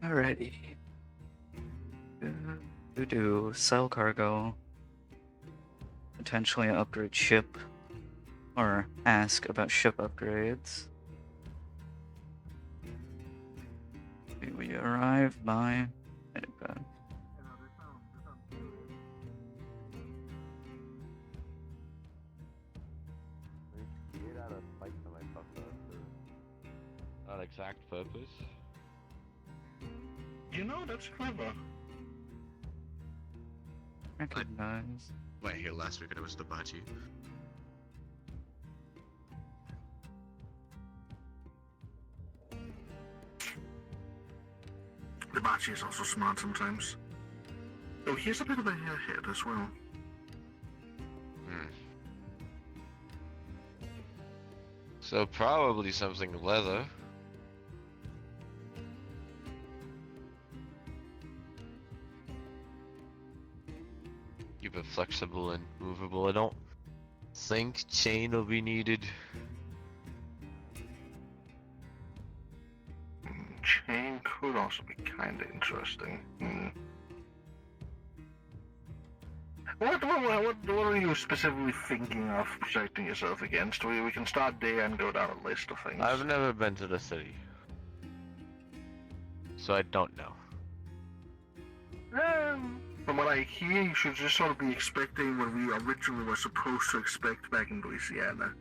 Alrighty. Do sell cargo. Potentially upgrade ship. Or ask about ship upgrades. We arrive by... Not exact purpose. You know, that's clever. Recognize. Went here last week and it was Dabachi. Dabachi is also smart sometimes. Oh, here's a bit of a hairhead as well. So probably something leather. Keep it flexible and movable. I don't think chain will be needed. Chain could also be kind of interesting. What are you specifically thinking of protecting yourself against? We can start there and go down a list of things. I've never been to the city, so I don't know. From what I hear, you should just sort of be expecting what we originally were supposed to expect back in Louisiana.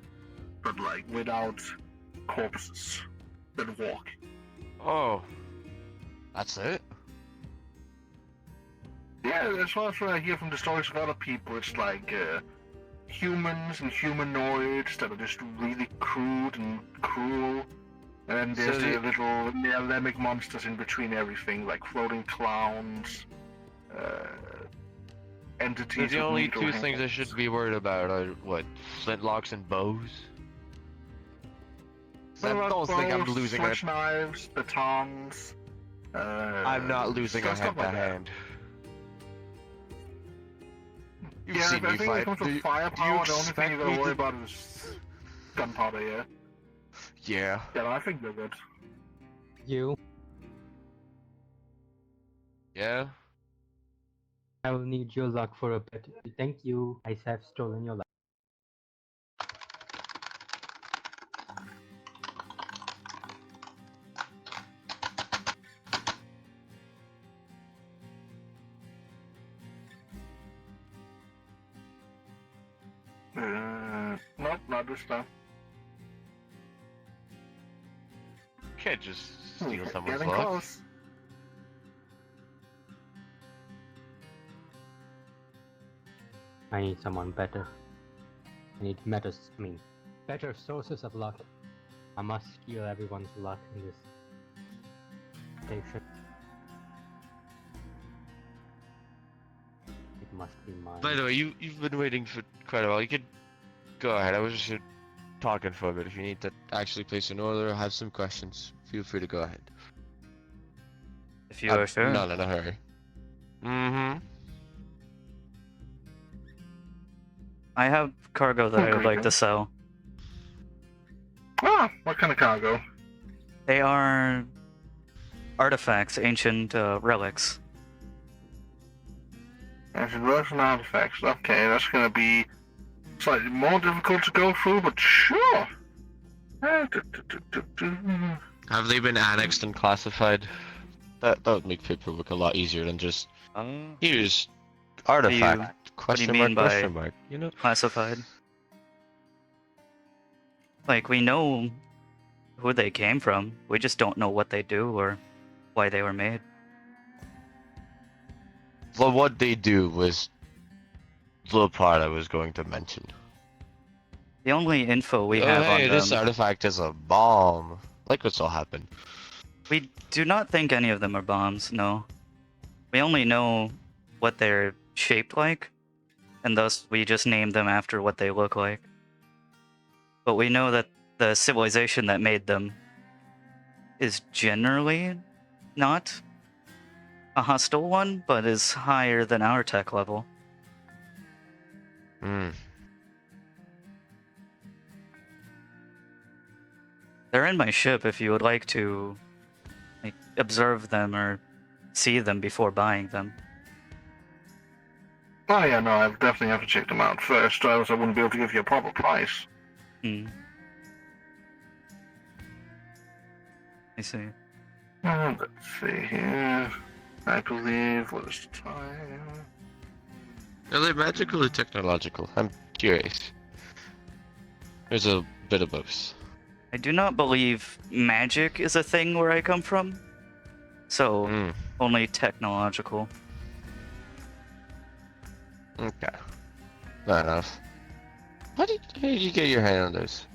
But like, without corpses that walk. Oh, that's it? Yeah, that's what I hear from the stories of other people. It's like humans and humanoids that are just really crude and cruel. And then there's the little neolemic monsters in between everything, like floating clowns, entities. So the only two things I should be worried about are, what, flintlocks and bows? I don't think I'm losing a... knives, batons... I'm not losing a hand-to-hand. You've seen me fight. When it comes to firepower, the only thing you gotta worry about is gunpowder, yeah? Yeah. Yeah, I think they're good. You? Yeah? I will need your luck for a bit. Thank you. I have stolen your luck. Nope, not this time. Can't just steal someone's Getting luck. close. I need someone better. I need better sources of luck. I must steal everyone's luck in this station. It must be mine. By the way, you've been waiting for quite a while. You could go ahead. I was just talking for a bit. If you need to actually place an order or have some questions, feel free to go ahead. If you are sure. Not in a hurry. Mm-hmm. I have cargo that I would like to sell. Ah, what kind of cargo? They are artifacts, ancient relics. Ancient relics and artifacts. Okay, that's gonna be slightly more difficult to go through, but sure. Have they been annexed and classified? That would make paperwork a lot easier than just here's artifact. Question mark. You know, classified. Like, we know who they came from. We just don't know what they do or why they were made. Well, what they do was the part I was going to mention. The only info we have on them... this artifact is a bomb. Like what's all happened. We do not think any of them are bombs, no. We only know what they're shaped like, and thus we just named them after what they look like. But we know that the civilization that made them is generally not a hostile one, but is higher than our tech level. They're in my ship if you would like to observe them or see them before buying them. Oh yeah, no, I definitely have to check them out first, or else I wouldn't be able to give you a proper price. Hmm. I see. Let's see here. I believe, what is the time? Are they magical or technological? I'm curious. There's a bit of both. I do not believe magic is a thing where I come from. So, Hmm. only technological. Okay. Fair enough. How did you get your hand on those?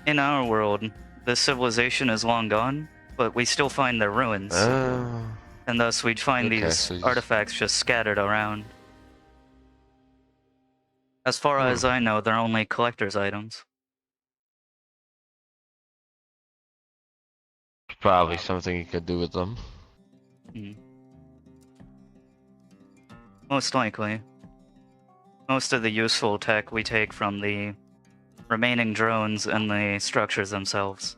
In our world, the civilization is long gone, but we still find their ruins. Oh. And thus we'd find Okay, these so you just- artifacts just scattered around. As far as I know, they're only collector's items. Probably something you could do with them. Hmm. Most likely. Most of the useful tech we take from the remaining drones and the structures themselves.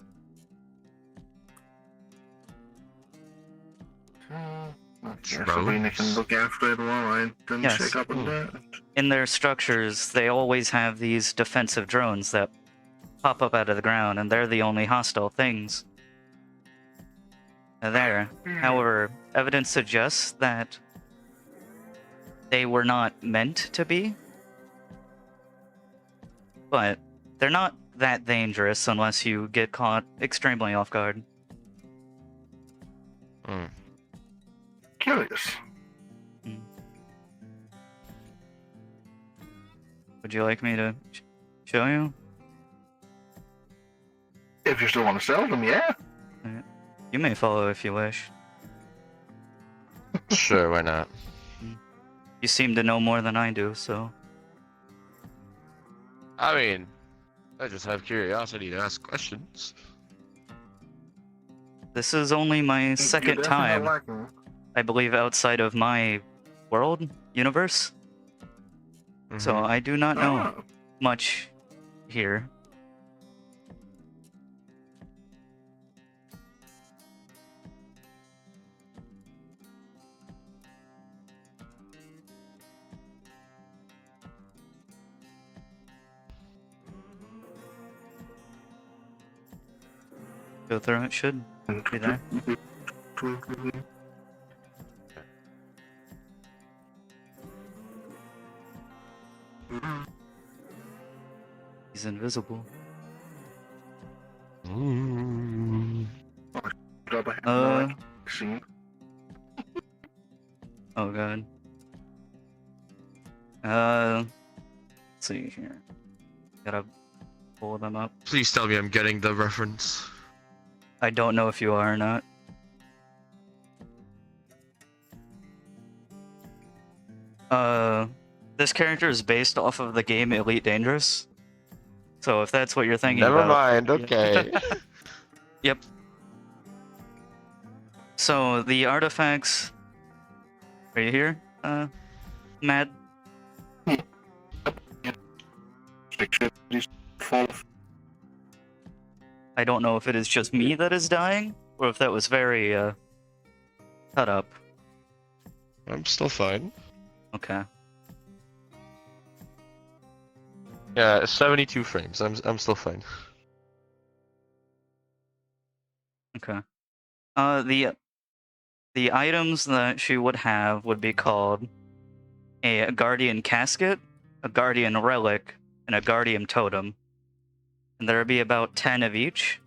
Sabrina can look after it while I then Yes. check up on that. In their structures, they always have these defensive drones that pop up out of the ground, and they're the only hostile things. There. However, evidence suggests that they were not meant to be. But they're not that dangerous unless you get caught extremely off guard. Hmm. Curious. Would you like me to show you? If you still want to sell them, yeah. You may follow if you wish. Sure, why not? You seem to know more than I do, so... I mean, I just have curiosity to ask questions. This is only my second time, I believe, outside of my world, universe. So I do not know much here. Go through it, should be there. He's invisible. Oh god. Let's see here. Gotta pull them up. Please tell me I'm getting the reference. I don't know if you are or not. This character is based off of the game Elite Dangerous. So if that's what you're thinking Never about... mind, okay. Yep. So the artifacts... Are you here, Matt? I don't know if it is just me that is dying, or if that was very, cut up. I'm still fine. Okay. Yeah, 72 frames. I'm still fine. Okay. The items that she would have would be called a Guardian Casket, a Guardian Relic, and a Guardian Totem. And there would be about 10 of each.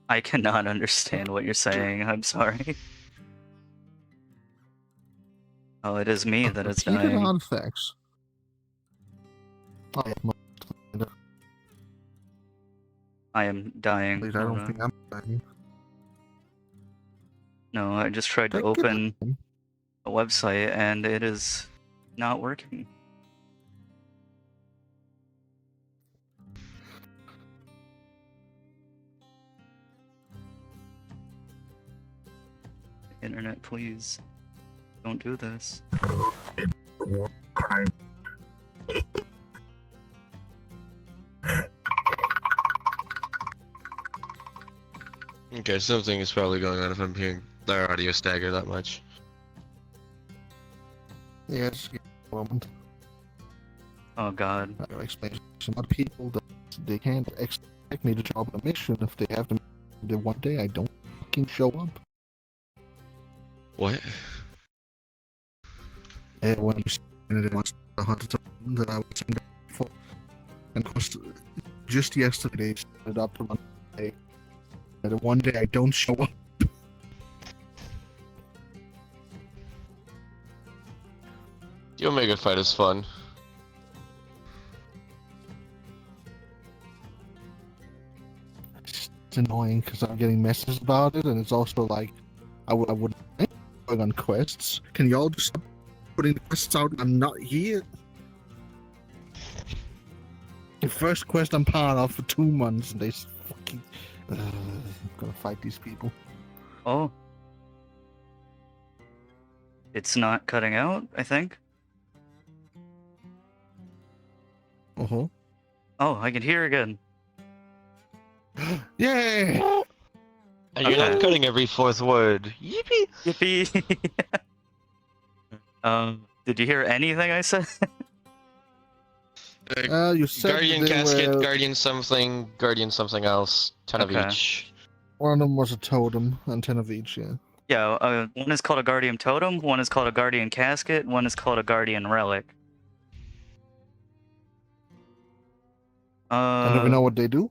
I cannot understand what you're saying, I'm sorry. Oh, it is me that is Repeated dying. artifacts. I am dying. At least I Hold don't on. think I'm dying. No, I just tried to Thank you. open a website and it is not working. Internet, please. Don't do this. Time Okay, something is probably going on if I'm hearing their audio stagger that much. Yes, moment. Oh god. I gotta explain to some other people that they can't expect me to drop a mission if they have to. The one day I don't fucking show up. What? When you send it once a hundred times that I was send it for, and of course, just yesterday they set it up to one day. And the one day I don't show up. The Omega fight is fun. It's annoying because I'm getting messages about it, and it's also like I wouldn't going on quests. Can y'all just stop putting the quests out? I'm not here. The first quest I'm part of for 2 months, and they fucking I'm gonna fight these people. Oh. It's not cutting out, I think. Uh-huh. Oh, I can hear again. Yay! And you're not Okay. cutting every fourth word. Yippee! Yippee! Did you hear anything I said? You said Guardian that they casket, were, guardian something else. 10 of Okay. each. one of them was a totem, and 10 of each, yeah. Yeah, one is called a Guardian Totem, one is called a Guardian Casket, one is called a Guardian Relic. And do we know what they do?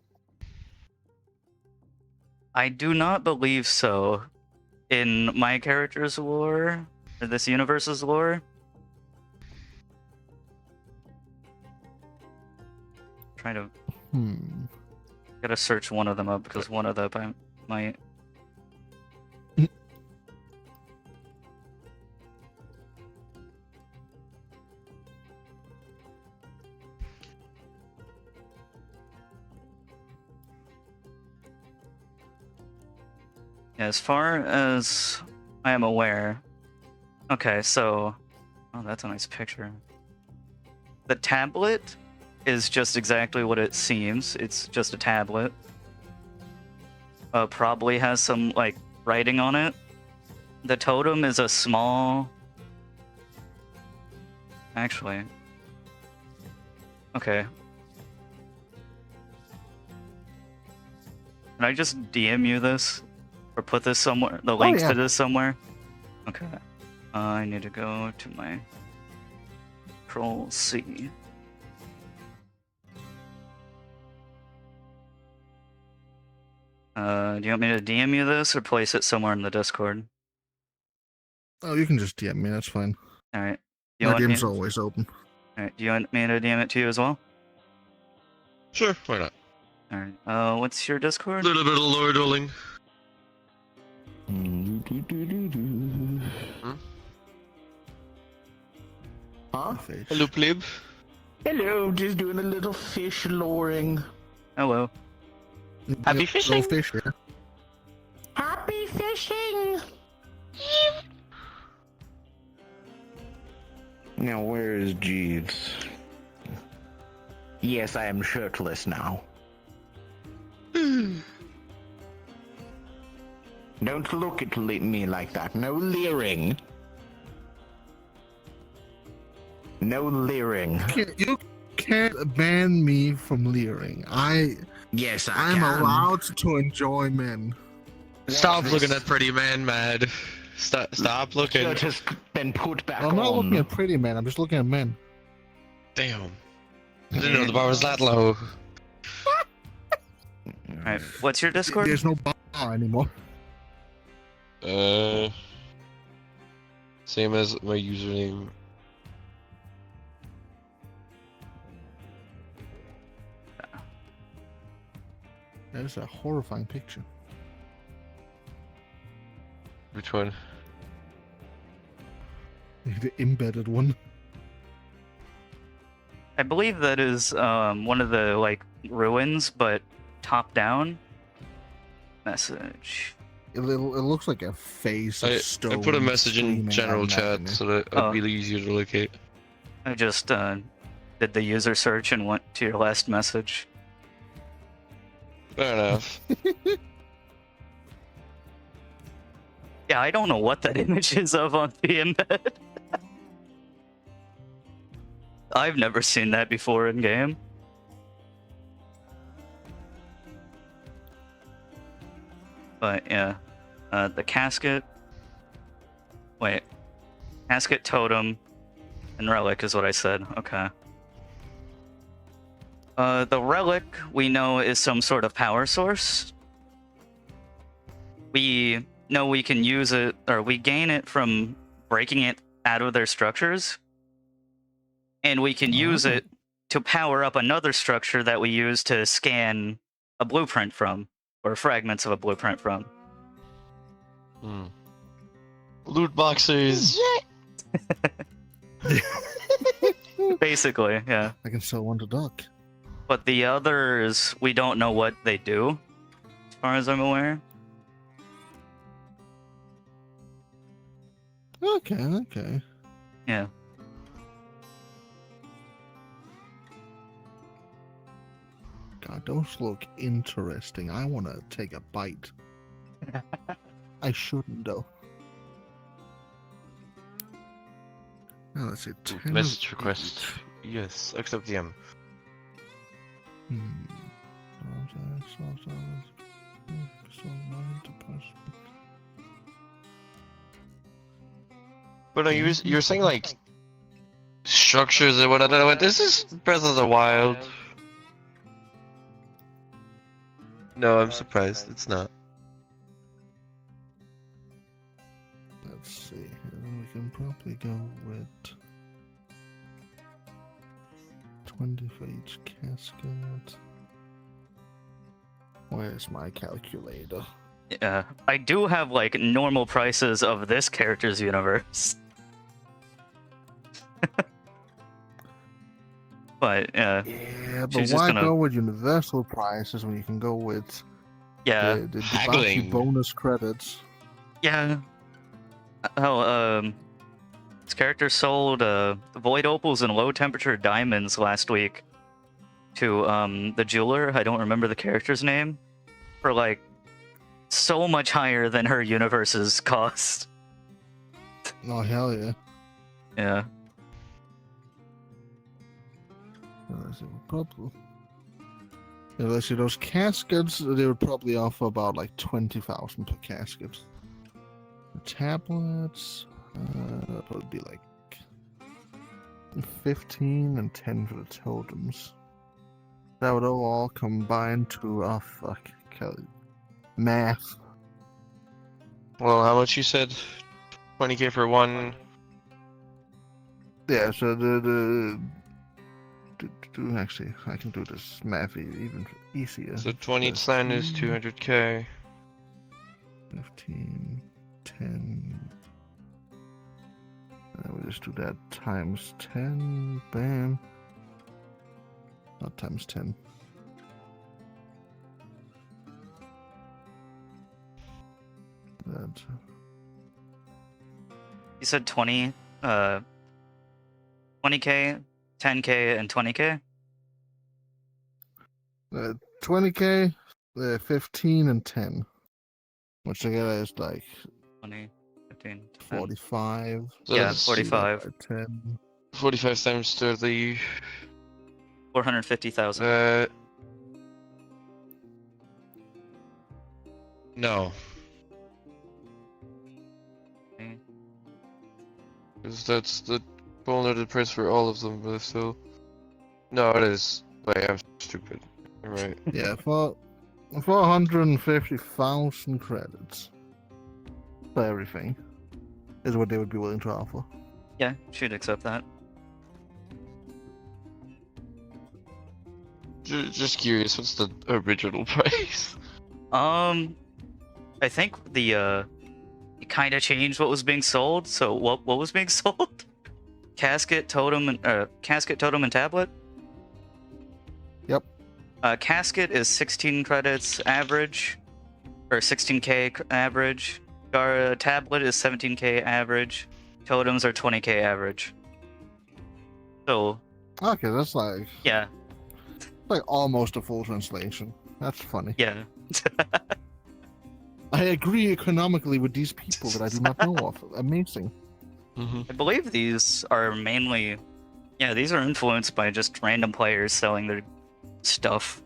I do not believe so. In my character's lore, or this universe's lore. Trying to gotta search one of them up because one of them I might. Yeah, as far as I am aware. Okay, so. Oh, that's a nice picture. The tablet is just exactly what it seems. It's just a tablet. Probably has some, like, writing on it. The totem is a small. Actually. Okay. Can I just DM you this? Or put this somewhere? The links yeah. to this somewhere? Okay. I need to go to my Control C. Do you want me to DM you this or place it somewhere in the Discord? Oh, you can just DM me, that's fine. Alright. My DM's always open. Alright, do you want me to DM it to you as well? Sure, why not? Alright, what's your A Discord? little bit of lore dueling. Huh? Hello, plebe. Hello, just doing a little fish luring. Hello. Happy fishing. Fish, yeah. Happy fishing! Now, where is Jeeves? Yes, I am shirtless now. Don't look at me like that. No leering. No leering. You can't ban me from leering. Yes, I'm allowed to enjoy men. Stop this. looking at pretty man, mad. Stop looking. Shirt has been put back I'm not on. looking at pretty men, I'm just looking at men. Damn. I didn't know the bar was that low. Alright, what's your Discord? There's no bar anymore. Same as my username. That is a horrifying picture. Which one? The embedded one. I believe that is one of the like ruins, but top down. Message. It looks like a face of I stone. put a message in screaming general out at me. chat so that Oh. it'd be easier to locate. I just did the user search and went to your last message. Fair enough. Yeah, I don't know what that image is of on the embed. I've never seen that before in game. But yeah, the casket. Wait, casket, totem, and relic is what I said. Okay. The relic we know is some sort of power source. We know we can use it, or we gain it from breaking it out of their structures. And we can use it to power up another structure that we use to scan a blueprint from, or fragments of a blueprint from. Hmm. Loot boxes. Basically, yeah. I can sell one to Doc. But the others, we don't know what they do, as far as I'm aware. Okay. Yeah. God, those look interesting. I want to take a bite. I shouldn't, though. Now, let's see. 10 of Message request. each. Yes, accept DM. But no, you're saying like structures or whatever. This is Breath of the Wild. No, I'm surprised. It's not. Let's see. We can probably go with 20 for each casket. Where's my calculator? Yeah. I do have, like, normal prices of this character's universe. But, Yeah, but she's just why gonna- go with universal prices when you can go with yeah. the Haggling. Debachi bonus credits? Yeah. Oh, this character sold void opals and low temperature diamonds last week to the jeweler. I don't remember the character's name, for like so much higher than her universe's cost. Oh, hell yeah. Yeah. Let's see, probably. Yeah, let's see, those caskets, they would probably offer about like 20,000 per casket. The tablets, that would be like 15 and 10 for the totems. That would all combine to, oh fuck, Kelly. Math. Well, how much you said? 20k for one. Yeah, so actually, I can do this math even easier. So 20 clan is 200k. 15, 10. We'll just do that times 10. Bam. Not times 10. That. You said 20, 20k, 10k, and 20k? 20k, 15, and 10. Which together is like 20, 15, 10. 45. So Yeah, that's 45. 10. 45 times 30. 450,000. No. Okay. Because that's the vulnerable price for all of them, but still. No, it is. Wait, I'm stupid. You're right. Yeah, for 450,000 credits. For everything. Is what they would be willing to offer. Yeah, should accept that. Just curious, what's the original price? I think the it kind of changed what was being sold. So what was being sold? Casket, totem, and tablet. Yep. Casket is 16 credits average, or 16k average. Tablet is 17k average. Totems are 20k average. So Okay, that's like yeah, almost a full translation. That's funny. yeah. I agree economically with these people that I do not know of. Amazing. Mm-hmm. I believe these are mainly, yeah, these are influenced by just random players selling their stuff.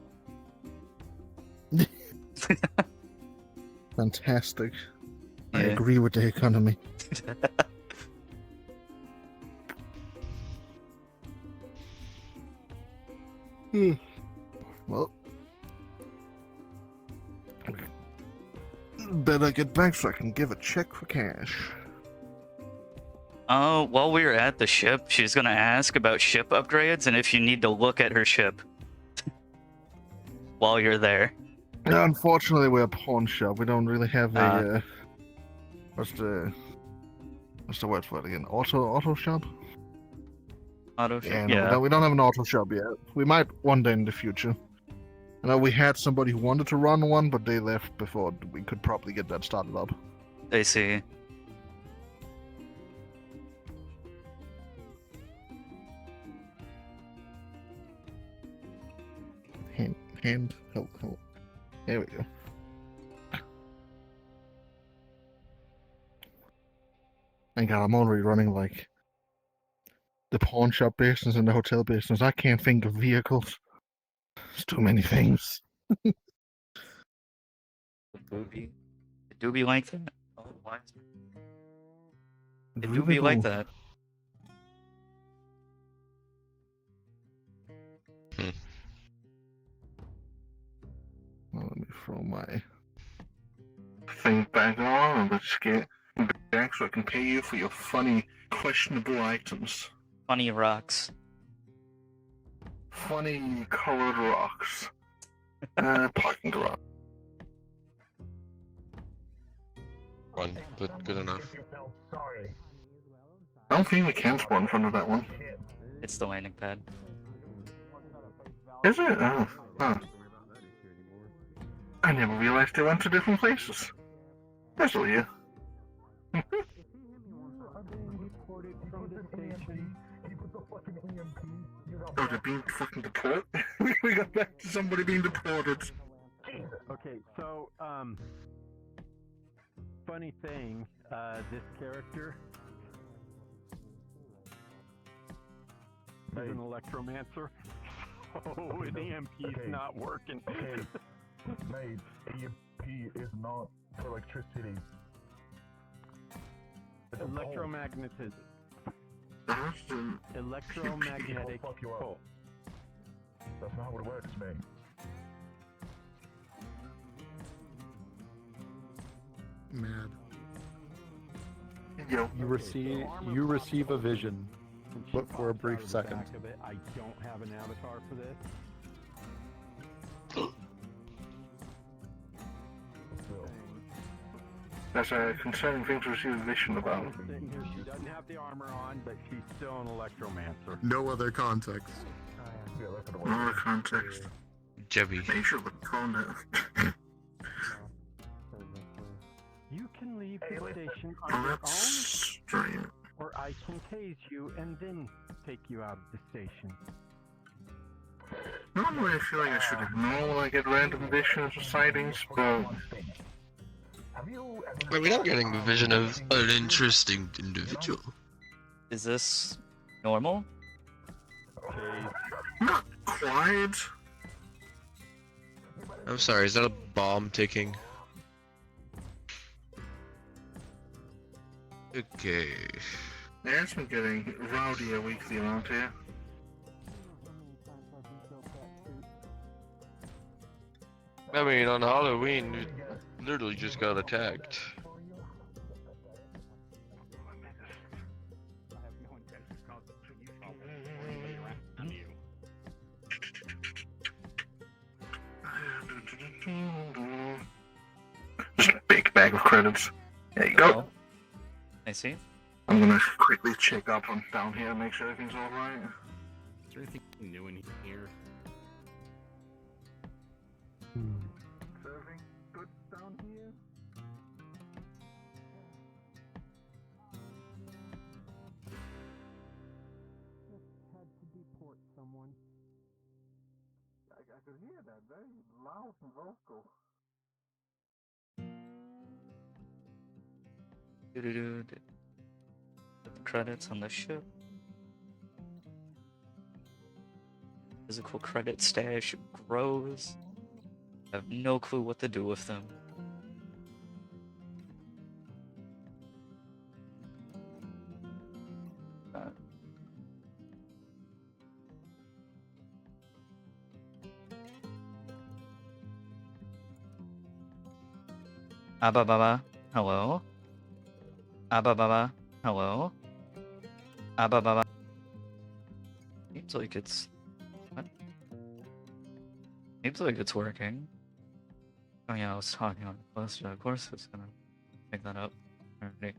Fantastic. I Yeah. agree with the economy. Well, better get back so I can give a check for cash. While we were at the ship, she's gonna ask about ship upgrades and if you need to look at her ship while you're there. Unfortunately, we're a pawn shop. We don't really have a what's the word for it again? Auto shop? Auto ship. Yeah, Yeah. we don't have an auto shop yet. We might one day in the future. I know we had somebody who wanted to run one, but they left before we could probably get that started up. I see. Help. There we go. Thank God, I'm already running like the pawn shop business and the hotel business. I can't think of vehicles. It's too many things. The booby. It do be like that? Oh, why? It do be like that. Well, let me throw my Thing back on and let's get back so I can pay you for your funny, questionable items. Funny rocks. Funny colored rocks. Parking garage. One, but good enough. I don't think we can spawn in front of that one. It's the landing pad. Is it? Oh, huh. I never realized they went to different places. That's all you. Oh, they're being fucking deported? We got back to somebody being deported. Okay, so, funny thing, this character is an electromancer, so an EMP's not working. Mate, EMP is not for electricity. It's a pulse. Electromagnetism. That's the... Electromagnetic Fuck you up. pulse. That's not how it works, mate. mad. Yo. You receive a vision, but for a brief second. I don't have an avatar for this. That's a concerning thing to receive a vision about. She doesn't have the armor on, but she's still an electromancer. No other context. No other context. Jebby. They should have thrown it. You can leave the station on Oh, your that's own, strange. or I can tase you and then take you out of the station. Normally I feel like I should ignore when I get random visions or sightings, but... Wait, we're not getting the vision of an interesting individual. Is this normal? Not quite. I'm sorry, is that a bomb ticking? Okay. Yeah, it's been getting rowdier weekly around here. I mean, on Halloween, we literally just got attacked. Just a big bag of credits. There you go. Oh, I see. I'm gonna quickly check up on down here and make sure everything's alright. Is there anything new in here? Everything good down here? Had to deport someone. I could hear that very loud and vocal. Doo-doo-doo. Put the credits on the ship. Physical credit stash grows. I have no clue what to do with them. Abba Baba, hello. Abba Baba, hello. Abba Baba. Seems like it's. What? Seems like it's working. Oh yeah, I was talking on the question. Of course it's gonna pick that up. Alrighty.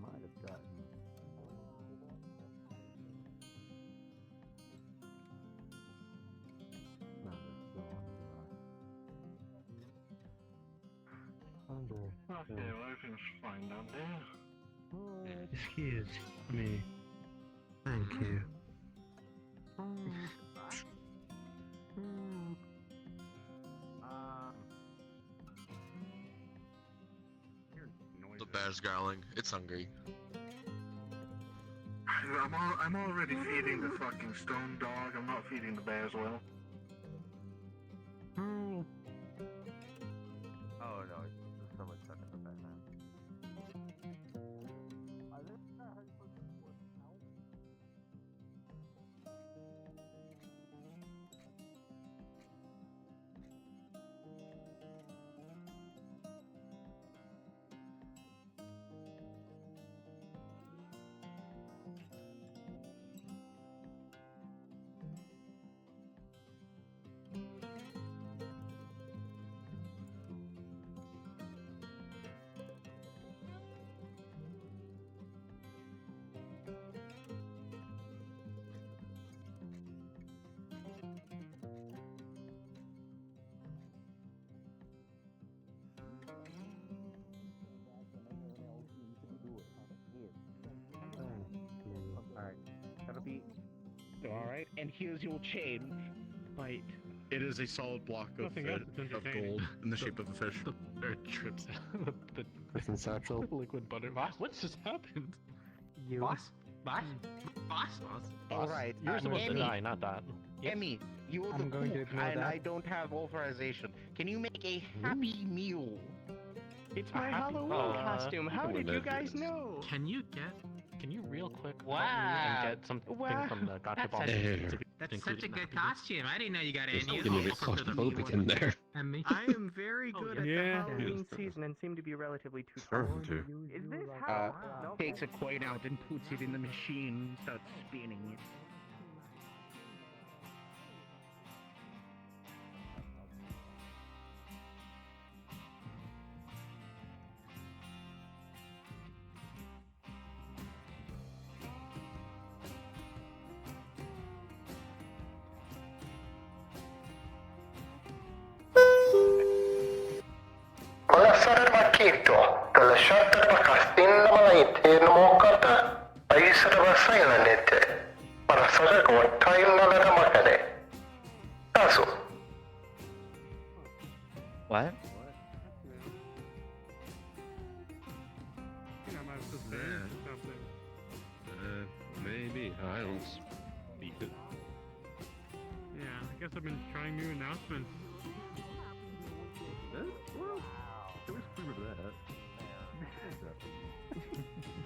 Might have gotten. No, they're still on the Okay, well, everything's fine down there. Excuse me. Thank you. The bear's growling. It's hungry. I'm already feeding the fucking stone dog. I'm not feeding the bear as well. Oh no, it's so much better for Batman. Alright, that'll be. Alright, and here's your change. Bite. It is a solid block of, Nothing else is of entertaining. gold in the shape of a fish. The bear trips out the Person satchel. liquid butter. What just happened? You. Boss? Alright, You're supposed to Emmy, die, not that. Emmy, you are the I'm going to cook, ignore and that. I don't have authorization. Can you make a happy meal? It's A my happy- Halloween costume. How did you guys know? Can you real quick Wow. and get something Wow. from the gotcha That's box? such- That's Such a good costume. I didn't know you got Just any. give me the claustrophobic in there. And me. I am very Oh, good yeah. at the Yeah. Halloween season and seem to be relatively too Starting to. Is this how? Takes a coin out and puts it in the machine, starts spinning it. Molassaret Quito, the Lashatar Macastin Malait, Mokata, Aisara Silanete, Parasara or Time Nala Macade. Tasu. What? Maybe. I don't speak it. Yeah, I guess I've been trying new announcements.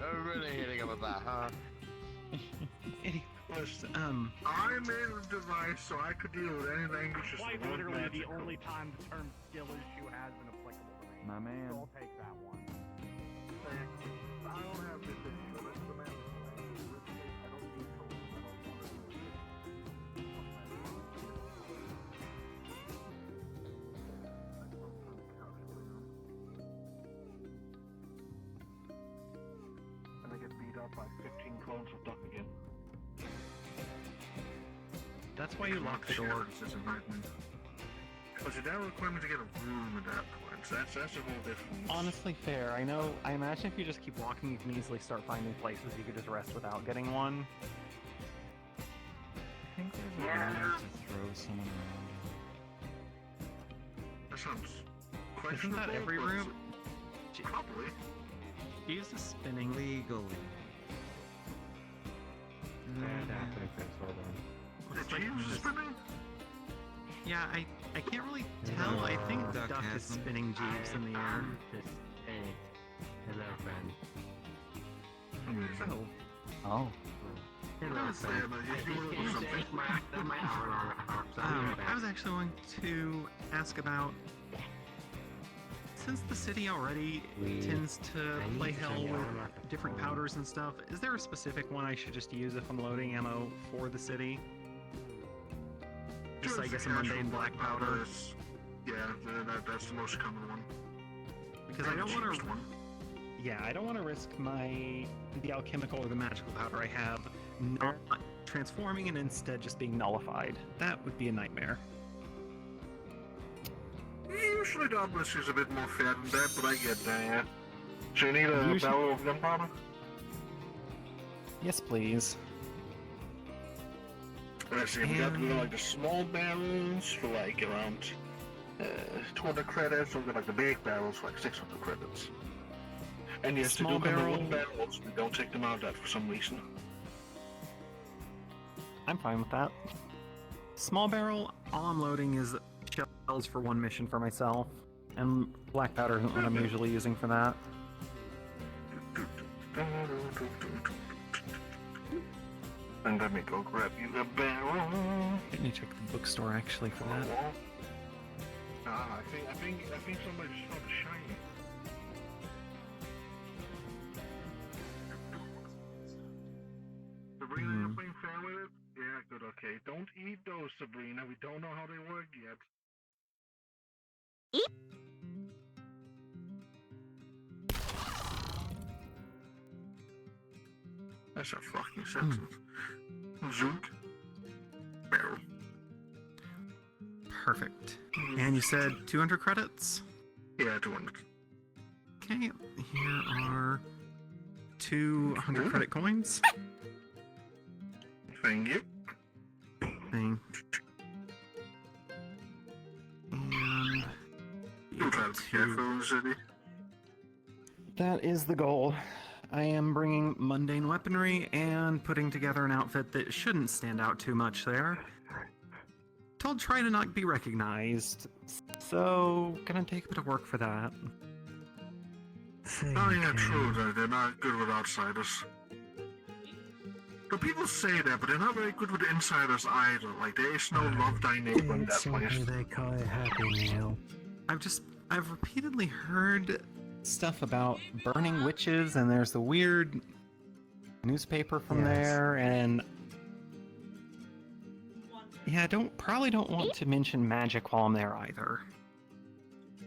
I'm really hitting him with that, huh? I made a device so I could deal with any language. Quite literally the only time the term skill issue has been applicable to me. My man. So I'll take that one. I don't have this issue. This is the man. I don't need tools. I don't want to do and I get beat up by 15 clones of Duck again. That's why you lock the door. This is a nightmare. Because that would require me to get a room at that point. So that's a whole different. Honestly, fair. I know. I imagine if you just keep walking, you can easily start finding places you could just rest without getting one. I think there's a way to throw someone around. That sounds questionable. Isn't that every but room? Probably. Use the spinning Legally. Did you use the spinning? Yeah, I can't really tell. I think Duck is spinning Jeeves in the air. Hello, friend. Oh. Hello, friend. I was actually going to ask about, since the city already tends to play hell with different powders and stuff, is there a specific one I should just use if I'm loading ammo for the city? Just, I guess, a mundane black powder. Yeah, that's the most common one. Because I don't want to. Yeah, I don't want to risk the alchemical or the magical powder I have not transforming and instead just being nullified. That would be a nightmare. Usually the obelisk is a bit more fair than that, but I get that. So you need a barrel of gunpowder? Yes, please. Let's see, we got like the small barrels for like around 200 credits, or we got like the big barrels for like 600 credits. And yes, to do come in wooden barrels, we don't take them out of that for some reason. I'm fine with that. Small barrel, all I'm loading is shells for one mission for myself, and black powder isn't what I'm usually using for that. And let me go grab you a barrel. Didn't you check the bookstore actually for that? I think somebody just found a shiny. Sabrina, you're playing fair with it? Yeah, good, okay. Don't eat those, Sabrina. We don't know how they work yet. That's a fucking sentence. Zook. Barrel. Perfect. And you said 200 credits? Yeah, 200. Okay, here are 200 credit coins. Thank you. And You'll try to be careful in the city. that is the goal. I am bringing mundane weaponry and putting together an outfit that shouldn't stand out too much there. Told try to not be recognized, so gonna take a bit of work for that. Oh yeah, true, they're not good with outsiders. But people say that, but they're not very good with insiders either. Like, there is no love dynamic in that place. They call it Happy Meal. I've repeatedly heard stuff about burning witches, and there's the weird newspaper from there, and yeah, probably don't want to mention magic while I'm there either.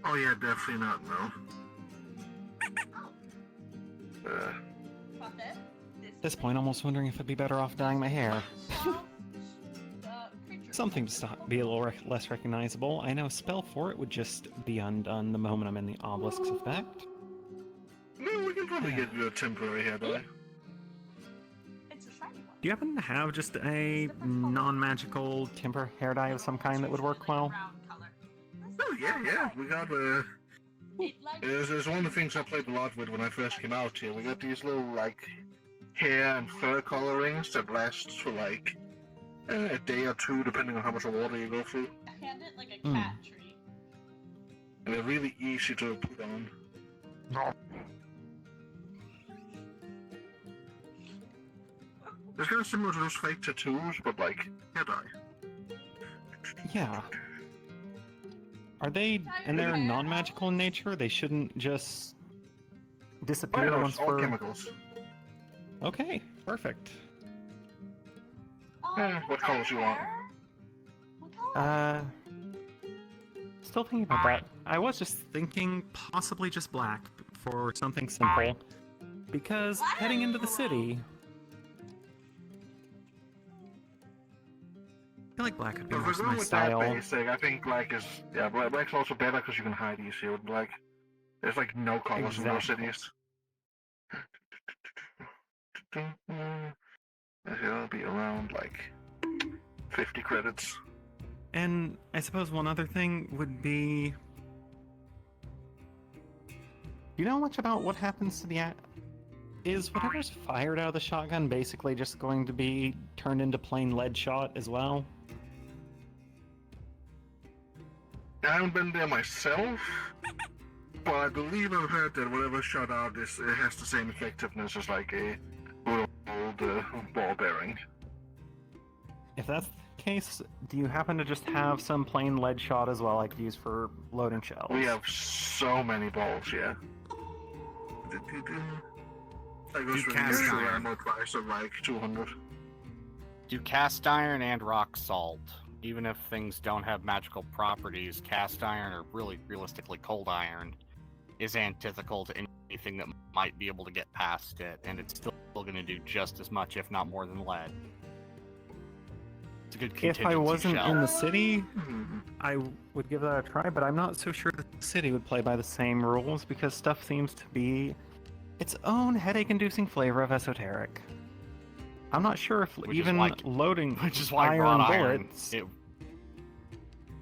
Oh yeah, definitely not, no. At this point, I'm almost wondering if I'd be better off dyeing my hair. Something to be a little less recognizable. I know a spell for it would just be undone the moment I'm in the obelisk's effect. No, we can probably get you a temporary hair dye. Do you happen to have just a non-magical temper hair dye of some kind that would work well? Oh yeah, we got it's one of the things I played a lot with when I first came out here. We got these little like hair and fur colorings that last for like a day or two, depending on how much water you go through. Hand it like a cat treat. And they're really easy to put on. It's kind of similar to those fake tattoos, but like hair dye. Yeah. Are they, and they're non-magical in nature? They shouldn't just disappear once all for... chemicals. Okay, perfect. What colors you want? Still thinking about that. I was just thinking possibly just black for something simple. Because heading into the city... I feel like black would be If we're most of going my with style. that basic, I think black is... Yeah, black's also better because you can hide easier with black. There's like no colors in most cities. It'll be around like 50 credits. And I suppose one other thing would be Do you know much about what happens to the... Is whatever's fired out of the shotgun basically just going to be turned into plain lead shot as well? I haven't been there myself, but I believe I've heard that whatever shot out it has the same effectiveness as like a good old ball bearing. If that's the case, do you happen to just have some plain lead shot as well I could use for loading shells? We have so many balls, yeah. That goes for the cast usual iron. ammo price of like 200. Do cast iron and rock salt. Even if things don't have magical properties, cast iron, or really realistically cold iron, is antithetical to anything that might be able to get past it, and it's still going to do just as much, if not more, than lead. It's a good contingency If I wasn't shell. in the city, I would give that a try, but I'm not so sure the city would play by the same rules because stuff seems to be its own headache-inducing flavor of esoteric. I'm not sure if Which is even why- loading Which is why iron wrought bullets. iron.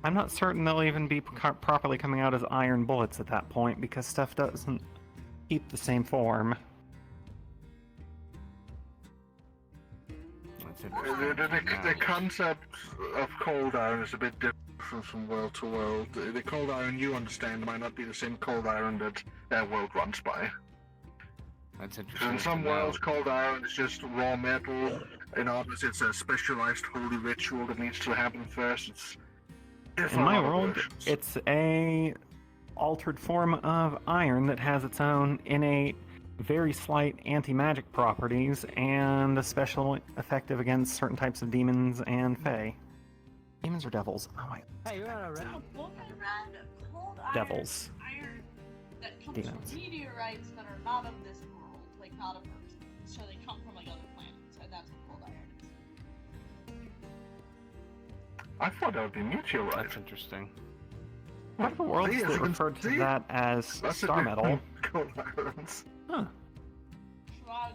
I'm not certain they'll even be properly coming out as iron bullets at that point because stuff doesn't keep the same form. That's interesting. The concept of cold iron is a bit different from world to world. The cold iron you understand might not be the same cold iron that that world runs by. That's So interesting. in to some know. worlds, cold iron is just raw metal. In others, it's a specialized holy ritual that needs to happen first. It's In my world, it's a altered form of iron that has its own innate, very slight anti-magic properties and a special effective against certain types of demons and fae. Demons or devils? Oh my. A woman ran cold iron, Devils. iron that comes Demons. from meteorites that are not of this world, like not of Earth. So they come from like other planets, and that's what cold iron is. I thought that would be meteorite. That's interesting. What are the worlds See, as that you can referred to see, that as that's star a metal? different cold irons. Huh. Shrug.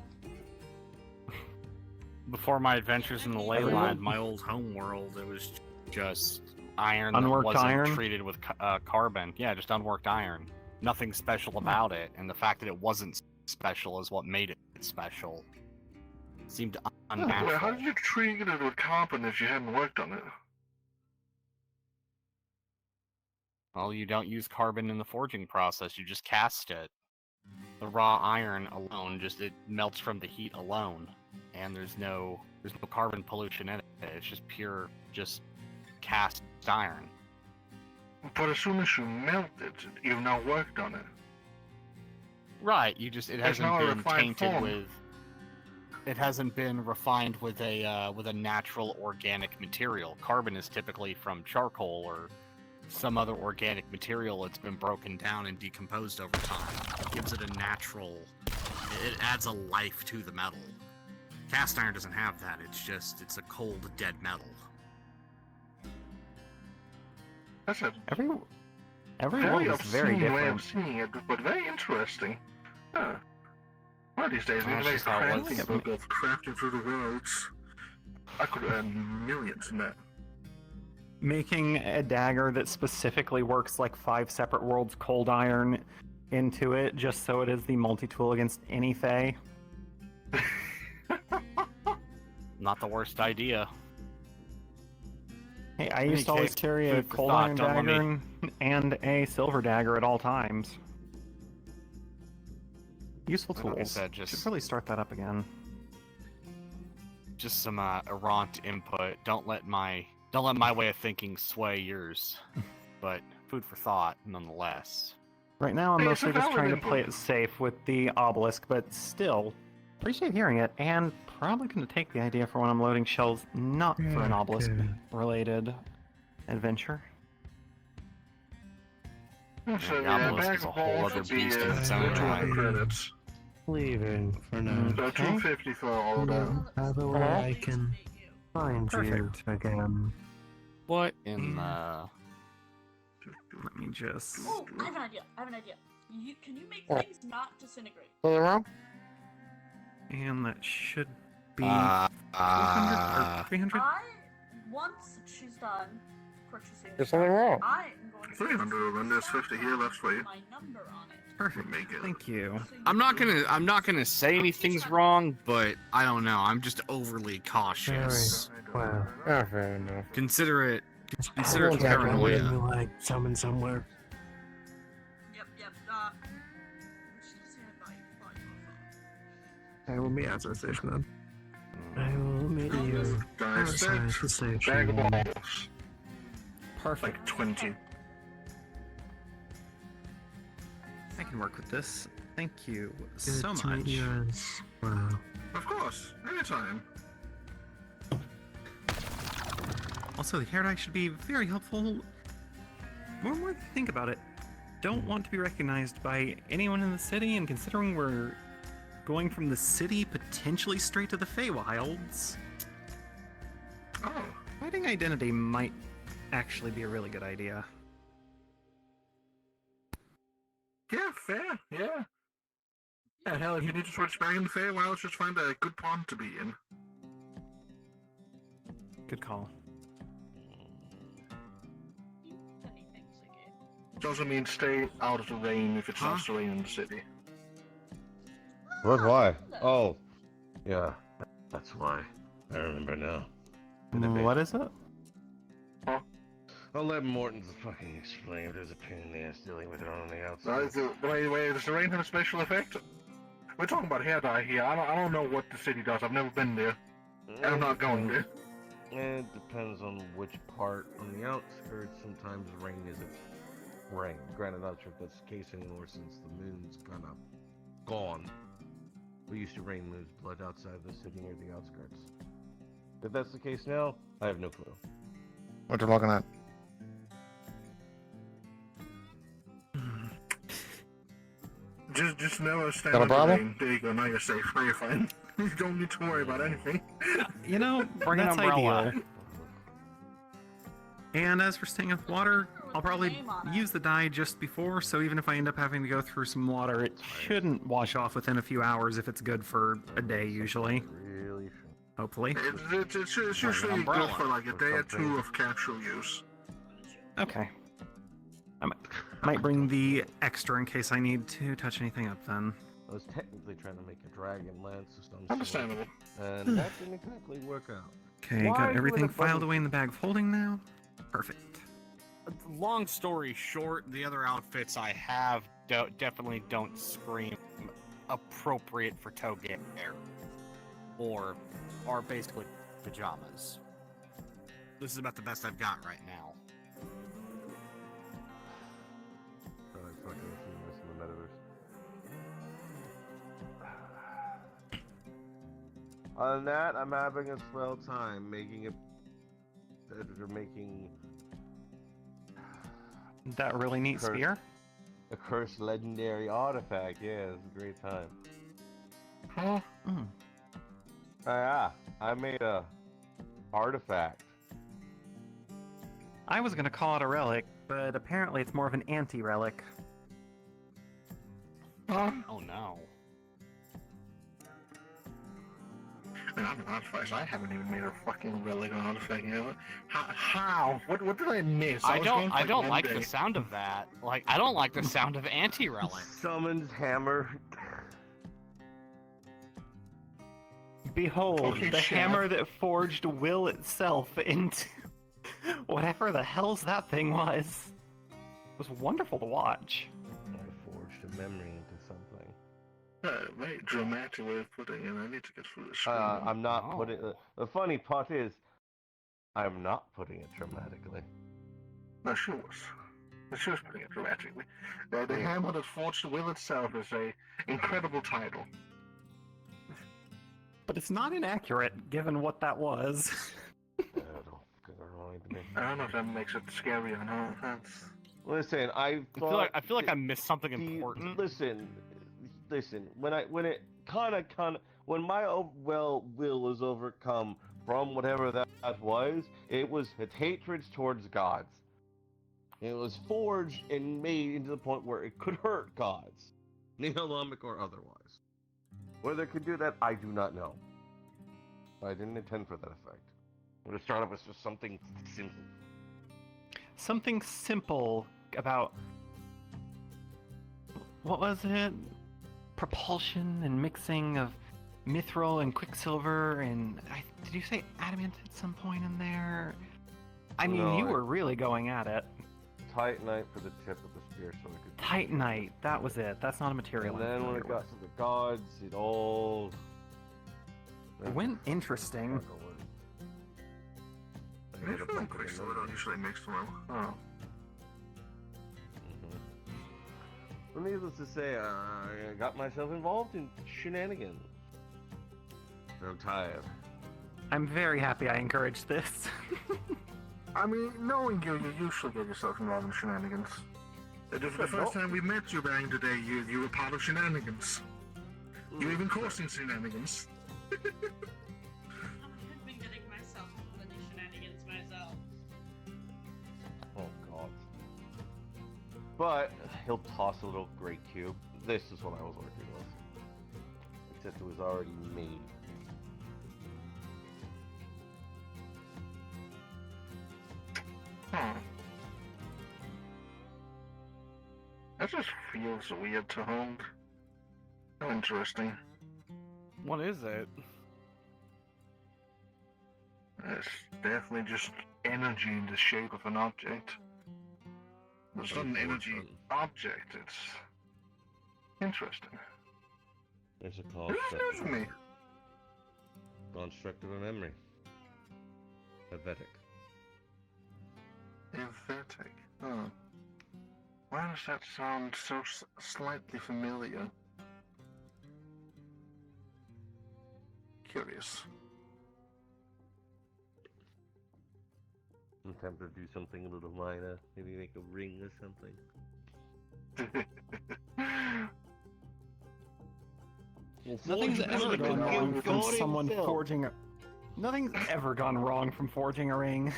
Before my adventures in the ley Everyone- line, my old home world, it was just iron Unworked that wasn't iron? treated with carbon. Yeah, just unworked iron. Nothing special about it, and the fact that it wasn't special is what made it special. It seemed unnatural. Well, how did you treat it with carbon if you hadn't worked on it? Well, you don't use carbon in the forging process, you just cast it. The raw iron alone, just it melts from the heat alone. And there's no carbon pollution in it. It's just pure, just cast iron. But as soon as you melt it, you've now worked on it. Right, it There's hasn't now a been refined tainted form. with. It hasn't been refined with a natural organic material. Carbon is typically from charcoal or some other organic material that's been broken down and decomposed over time. It gives it a natural. It adds a life to the metal. Cast iron doesn't have that. It's a cold, dead metal. That's a Every world very is very obscene way of different. seeing it, but very interesting. Huh. One of these days, we That's can make a just how it crafting was. book of crafting through the worlds. I could earn millions in that. Making a dagger that specifically works like 5 separate worlds cold iron into it just so it is the multi-tool against any fae. Not the worst idea. Hey, I In used to any always case, carry a food for cold thought, iron don't let me- dagger and a silver dagger at all times. Useful Like I tools. said, Should just- really start that up again. Just some errant input. Don't let my way of thinking sway yours. But food for thought, nonetheless. Right now, I'm Hey, it's a mostly just valid trying to input. play it safe with the obelisk, but still, appreciate hearing it, and probably going to take the idea for when I'm loading shells not for an obelisk-related adventure. So the yeah, obelisk bag is a of whole balls other would be beast in its own 200 right. credits. Leaving for now. So 250 for all that. Either way, I can find Perfect. you again. What in the... Let me just... Oh, I have an idea. Can you make What? things not disintegrate? Something wrong? And that should be Uh, 400 or 300? Once she's done purchasing. There's something wrong. I am going to 300, and there's 50 here left for you. my number on it. Perfect. Make it. Thank you. I'm not gonna say anything's wrong, but I don't know. I'm just overly cautious. Wow. Oh, fair enough. Consider it Everyone's acting weird. paranoia. Like summon somewhere. Yep. Just stand by your phone. I will meet at the station then. I will meet you Guys, outside the bag of station. balls. Perfect. Like 20. I can work with this. Thank you Good so to meet much. you as well. Of course, anytime. Also, the hair dye should be very helpful. More and more I think about it, don't want to be recognized by anyone in the city, and considering we're going from the city potentially straight to the Feywilds, Oh, hiding identity might actually be a really good idea. yeah, fair, yeah. Yeah, hell, if you need to switch back in the Feywild, just find a good pond to be in. Good call. It also means stay out of the rain if it starts to rain in the city. What? Why? Oh, yeah. That's why. I remember now. What is it? I'll let Morton fucking explain. There's a pain in the ass dealing with it on the outside. Wait, does the rain have a special effect? We're talking about hair dye here. I don't know what the city does. I've never been there. And I'm not going there. It depends on which part. On the outskirts, sometimes rain isn't rain. Granted, not sure if that's the case anymore since the moon's kind of gone. We used to rain moon's blood outside of the city near the outskirts. If that's the case now, I have no clue. What you looking at? Just never stand Got a in the problem? rain. There you go. Now you're safe. Now you're fine. You don't need to worry about anything. You know, Bring an that's umbrella. ideal. And as for staying with water, I'll probably use the dye just before, so even if I end up having to go through some water, it shouldn't wash off within a few hours if it's good for a day usually. Really? Hopefully. It's usually good for like a day or two of casual use. Okay. I might bring the extra in case I need to touch anything up then. I was technically trying to make a dragon lance of some sort. Understandable. And that didn't exactly work out. Okay, Why got do everything the filed fucking- away in the bag of holding now. Perfect. Long story short, the other outfits I have definitely don't scream appropriate for Togare, or are basically pajamas. This is about the best I've got right now. Fucking assume this in the metaverse. Other than that, I'm having a swell time making That really neat Curse. spear? a cursed legendary artifact. Yeah, it's a great time. Huh? Yeah, I made a artifact. I was gonna call it a relic, but apparently it's more of an anti-relic. Huh? Oh no. Man, I'm an artifact. I haven't even made a fucking relic on artifact yet. How? What did I miss? I was going for don't one like day. the sound of that. Like, I don't like the sound of anti-relic. Summons hammer. Behold, Okay, the chef. hammer that forged will itself into whatever the hell's that thing was. It was wonderful to watch. I forged a memory into something. Very dramatic way of putting it. I need to get through this screen. I'm not Oh. putting. The funny part is, I'm not putting it dramatically. No, she was. She was putting it dramatically. The hammer that forged the will itself is a incredible title. But it's not inaccurate, given what that was. I don't know if that makes it scary or not. That's... Listen, I feel like I missed something important. Listen. When my will is overcome from whatever that was, it was its hatred towards gods. It was forged and made into the point where it could hurt gods, Neolomic or otherwise. Whether it could do that, I do not know. I didn't intend for that effect. When it started was just something simple. something simple about what was it? Propulsion and mixing of mithril and quicksilver and did you say adamant at some point in there? I mean, No, you were really going at it. Titanite for the tip of the spear, so I could. Titanite, that was it. That's not a material. And then when it got to the gods, it all went interesting. Mithril and quicksilver don't usually mix well. Oh. Well, needless to say, I got myself involved in shenanigans. I'm tired. I'm very happy I encouraged this. I mean, knowing you usually get yourself involved in shenanigans. The first time we met you, Bang, today, you were part of shenanigans. You even caused some shenanigans. I've been getting myself into the shenanigans myself. Oh god. But he'll toss a little gray cube. This is what I was working with. Except it was already made. That just feels weird to hold. How interesting. What is it? It's definitely just energy in the shape of an object. It's not an energy object, it's interesting. There's a This is construct. new to me. Construct of a memory. Helvetic. Emphatic. Huh. Why does that sound so slightly familiar? Curious. I'm tempted to do something a little minor. Maybe make a ring or something. Nothing's ever gone wrong from someone forging a... Nothing's ever gone wrong from forging a ring.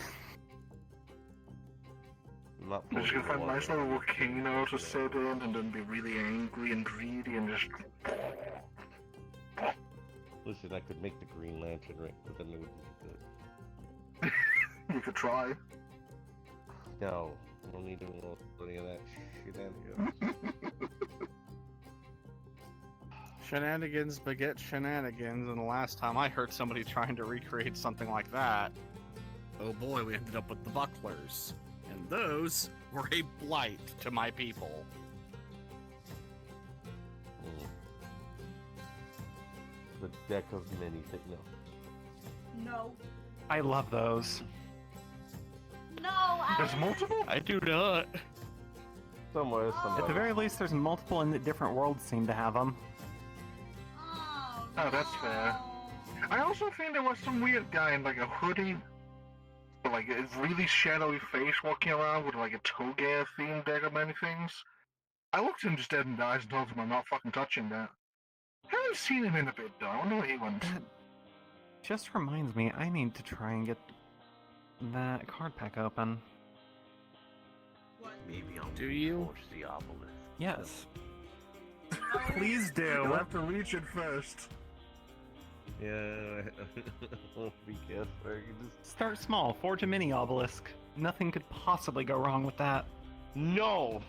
Not Just gonna find a nice little volcano to sit in and then be really angry and greedy and just... Listen, I could make the Green Lantern ring, but then it wouldn't be good. You could try. No, I don't need any of that shenanigans. Shenanigans beget shenanigans, and the last time I heard somebody trying to recreate something like that, oh boy, we ended up with the bucklers. And those were a blight to my people. The deck of many things. No. No. I love those. No, There's multiple? I do not. Somewhere, somewhere. At the very least, there's multiple in the different worlds seem to have them. Oh, that's fair. I also think there was some weird guy in like a hoodie, with like a really shadowy face walking around with like a Togare themed deck of many things. I looked him just dead in the eyes and told him I'm not fucking touching that. Haven't seen him in a bit though. I wonder where he went. That just reminds me, I need to try and get that card pack open. Maybe I'll do you? the obelisk. Yes. Please You'll do. have to reach it first. Yeah, be careful. You just... Start small, forge a mini obelisk. Nothing could possibly go wrong with that. No!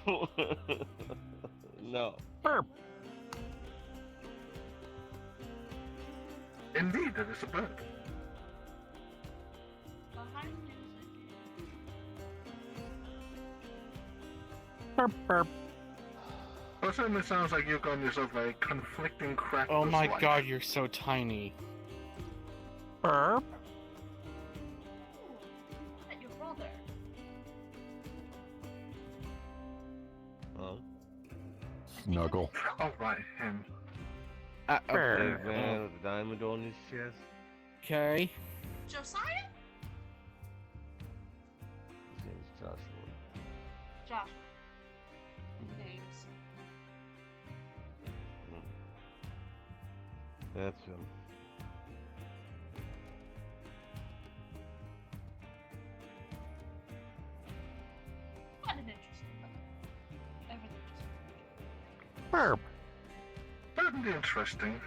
No. Burp. Indeed, that is a bird. Burp, burp. Well, it certainly sounds like you've gotten yourself a conflicting crack. Oh my dislike. god, you're so tiny. Burp. At your brother. Oh. Snuggle. Oh, right, him. Big man with a diamond on his chest. Okay. Josiah? His name's Joshua. Josh. Names. That's him. What an interesting book. Everything just. Burp. Certainly interesting.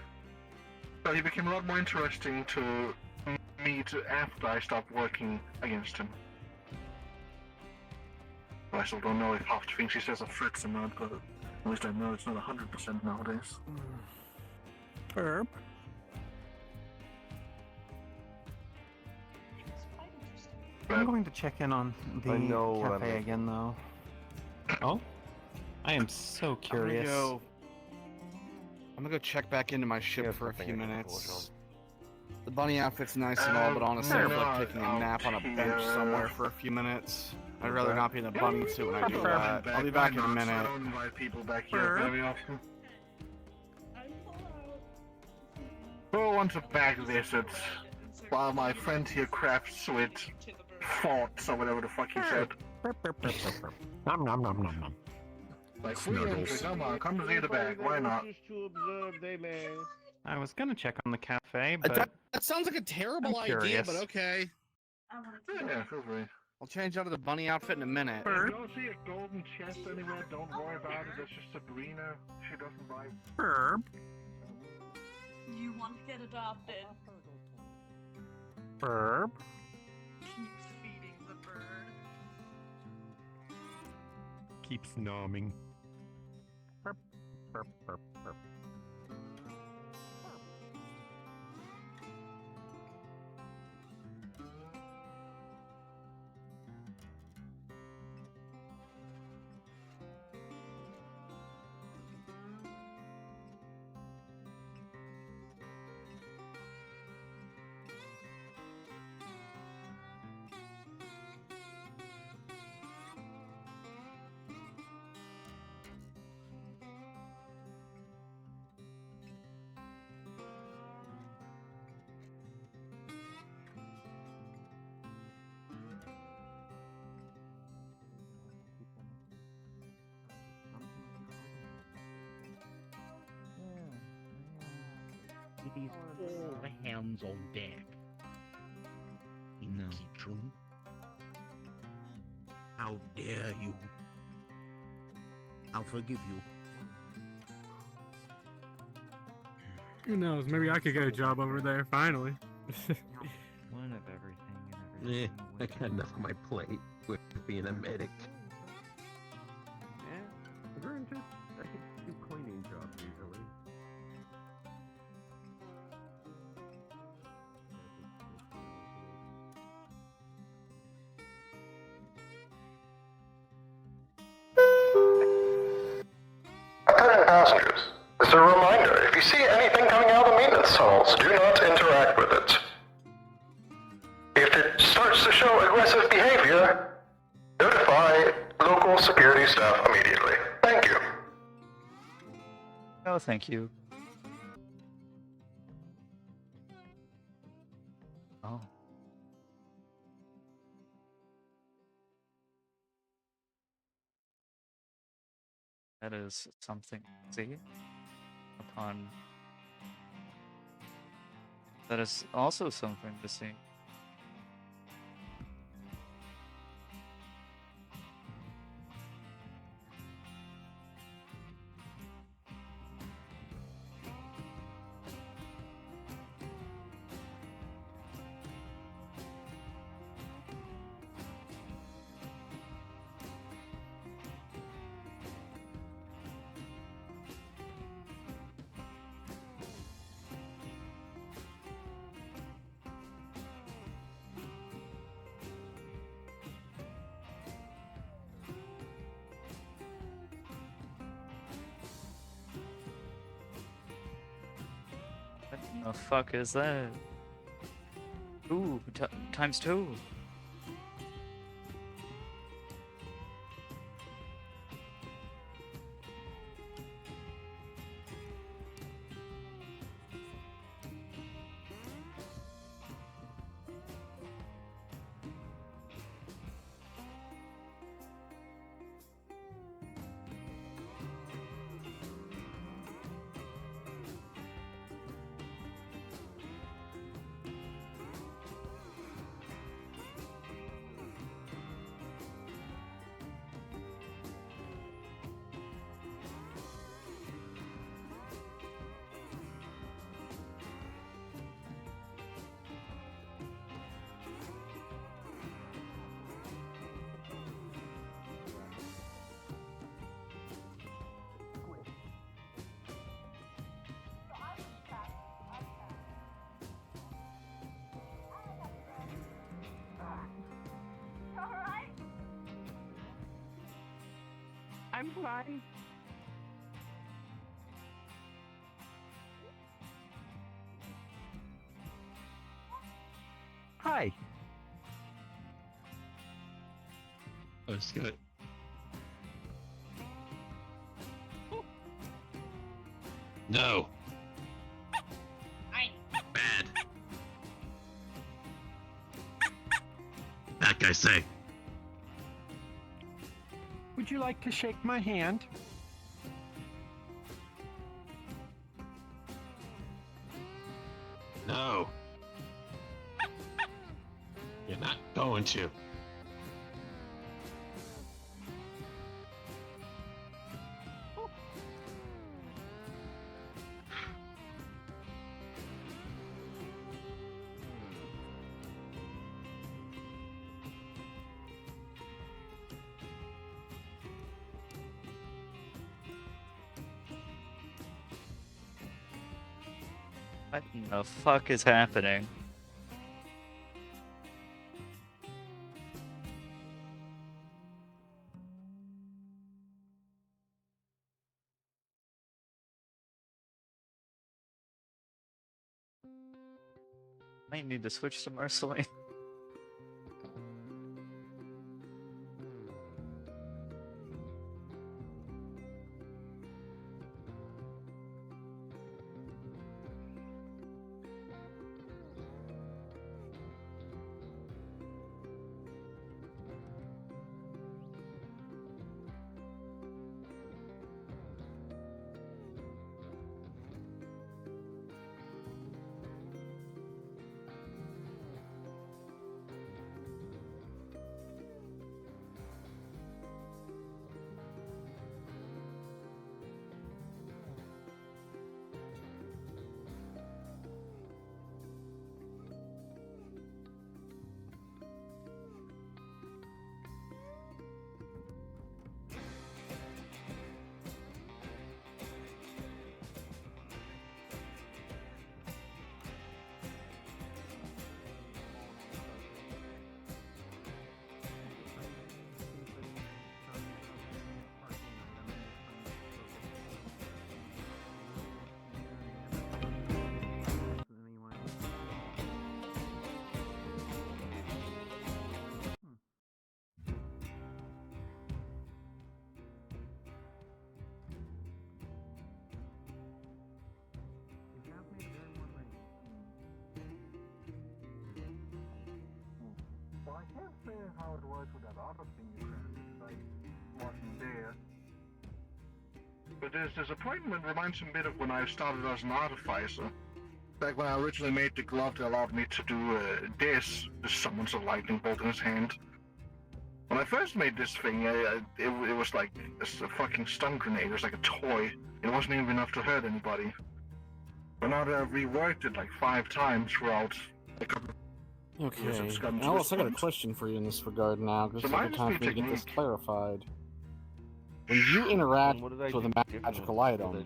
But he became a lot more interesting to me after I stopped working against him. I still don't know if half the things she says are threats or not, but at least I know it's not 100% nowadays. Herb. I'm going to check in on the I know what I'm cafe making. again, though. Oh? I am so curious. I'm gonna go check back into my ship Yeah, for a something few I can minutes. The bunny outfit's nice and all, but honestly, I'd like taking a nap on a bench somewhere for a few minutes. I'd rather not be in a bunny suit when I do that. I'll be back in a I minute. don't invite people back here very often. Who wants a back visit while my friend here crafts with thoughts or whatever the fuck he said? Nom nom nom nom nom. Like, free entry, come on, come to see the bag, why not? Just to observe, they may. I was gonna check on the cafe, but That sounds like a terrible I'm idea, curious. but okay. Yeah, feel free. I'll change out of the bunny outfit in a minute. If you don't see a golden chest anywhere, don't worry about it, that's just Sabrina. She doesn't like... Herb. You want to get adopted. Herb. Keep feeding the bird. Keeps nomming. Burp, burp, burp, burp. It is all hands on deck. In the kitchen. How dare you? I'll forgive you. Who knows? Maybe I could get a job over there, finally. One of everything and everything. I got enough on my plate with being a medic. Yeah, granted, I could do cleaning jobs easily. Attention passengers, this is a reminder, if you see anything coming out of the maintenance tunnels, do not interact with it. If it starts to show aggressive behavior, notify local security staff immediately. Thank you. Oh, thank you. Oh. That is something to see upon. That is also something to see. What the fuck is that? Ooh, times 2. I'm fine. Hi. Oh, Scott. No. Bad. That guy say. Would you like to shake my hand? No. You're not going to. What in the fuck is happening? Might need to switch to Marceline. Well, I can't say how it was with that other thing you said, because I wasn't there. But this disappointment reminds me a bit of when I started as an artificer. Back when I originally made the glove that allowed me to do this summons a lightning bolt in his hand. When I first made this thing, it was like a fucking stun grenade. It was like a toy. It wasn't even enough to hurt anybody. But now that I've reworked it like 5 times throughout a couple. Okay, Alice, I got a question for you in this regard now, because it's a good time for me to get this clarified. When you interact with a magical item,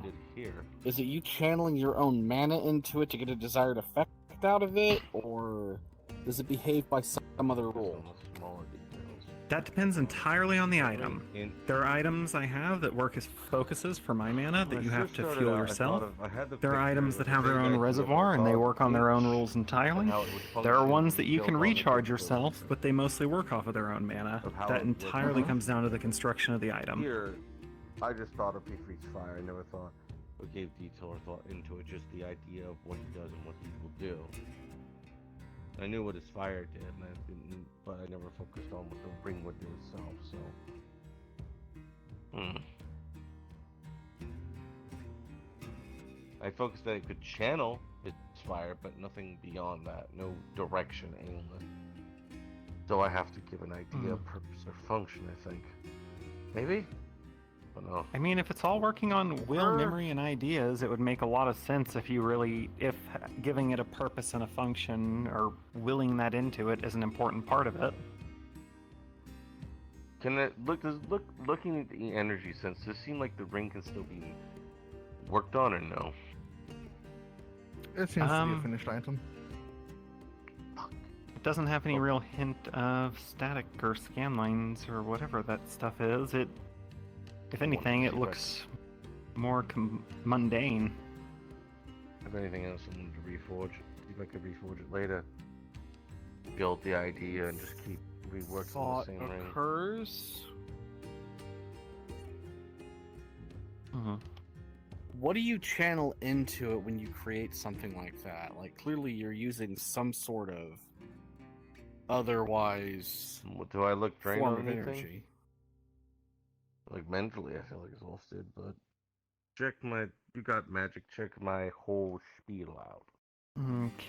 is it you channeling your own mana into it to get a desired effect out of it, or does it behave by some other rule? That depends entirely on the item. There are items I have that work as focuses for my mana that you have to fuel yourself. There are items that have their own reservoir and they work on their own rules entirely. There are ones that you can recharge yourself, but they mostly work off of their own mana. That entirely comes down to the construction of the item. Here, I just thought of P3's fire. I never thought or gave detail or thought into it. Just the idea of what he does and what he will do. I knew what his fire did, and but I never focused on what the ring would do itself. So, I focused that it could channel its fire, but nothing beyond that. No direction aimless. So I have to give an idea of purpose or function. I think, maybe. But no. I mean, if it's all working on will, memory, and ideas, it would make a lot of sense if giving it a purpose and a function, or willing that into it is an important part of it. Can it looking at the energy sense, does it seem like the ring can still be worked on, or no? It seems to be a finished item. It doesn't have any real hint of static or scan lines or whatever that stuff is. If anything, it looks more mundane. If anything else, I wanted to reforge it. See if I could reforge it later. Build the idea and just keep reworking Thought the same ring. occurs. Mm-hmm. What do you channel into it when you create something like that? Like, clearly you're using some sort of otherwise Do I look drained form on of anything? energy. Like mentally, I feel like exhausted, but check my. You got magic. Check my whole spiel out. Okay.